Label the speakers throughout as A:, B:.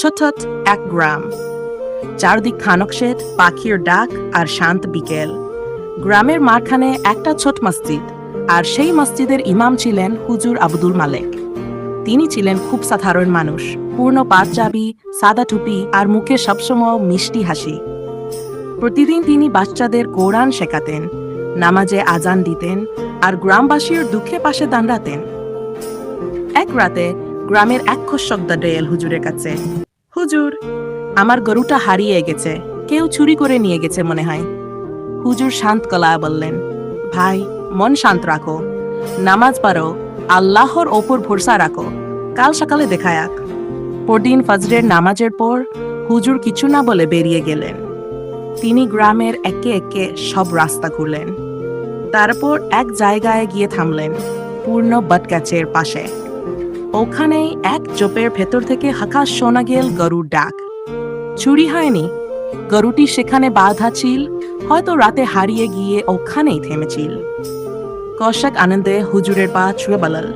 A: ছোট এক গ্রাম, চারদিক খানকশেদ, পাখির ডাক আর শান্ত বিকেল। গ্রামের মাঝখানে একটা ছোট মসজিদ, আর সেই মসজিদের ইমাম ছিলেন হুজুর আব্দুল মালেক। তিনি ছিলেন খুব সাধারণ মানুষ, পূর্ণ পাঞ্জাবি, সাদা টুপি আর মুখে সবসময় মিষ্টি হাসি। প্রতিদিন তিনি বাচ্চাদের কোরআন শেখাতেন, নামাজে আজান দিতেন আর গ্রামবাসীর দুঃখে পাশে দাঁড়াতেন। এক রাতে গ্রামের এক কৃষক এল হুজুরের কাছে। হুজুর, আমার গরুটা হারিয়ে গেছে, কেউ চুরি করে নিয়ে গেছে মনে হয়। হুজুর শান্ত গলায় বললেন, ভাই, মন শান্ত রাখো, নামাজ পড়ো, আল্লাহর ওপর ভরসা রাখো, কাল সকালে দেখা যাক। পরদিন ফজরের নামাজের পর হুজুর কিছু না বলে বেরিয়ে গেলেন। তিনি গ্রামের একে একে সব রাস্তা ঘুরলেন, তারপর এক জায়গায় গিয়ে থামলেন, পূর্ণ বটগাছের পাশে। ওখানেই এক জোপের ভেতর থেকে হঠাৎ শোনা গেল গরুর ডাক। চুরি হয়নি, গরুটি সেখানে বাঁধা ছিল, হয়তো রাতে হারিয়ে গিয়ে ওখানেই থেমেছিল। কৃষক আনন্দে হুজুরের পা ছুঁয়ে বলল,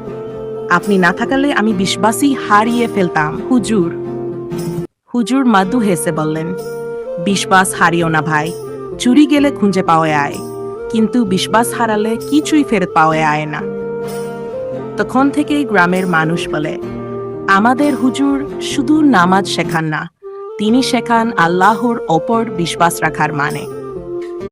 A: আপনি না থাকলে আমি বিশ্বাসই হারিয়ে ফেলতাম হুজুর। হুজুর মৃদু হেসে বললেন, বিশ্বাস হারিও না ভাই, চুরি গেলে খুঁজে পাওয়া যায়, কিন্তু বিশ্বাস হারালে কিছুই ফেরত পাওয়া যায় না। তখন থেকেই গ্রামের মানুষ বলে, আমাদের হুজুর শুধু নামাজ শেখান না, তিনি শেখান আল্লাহর ওপর বিশ্বাস রাখার মানে।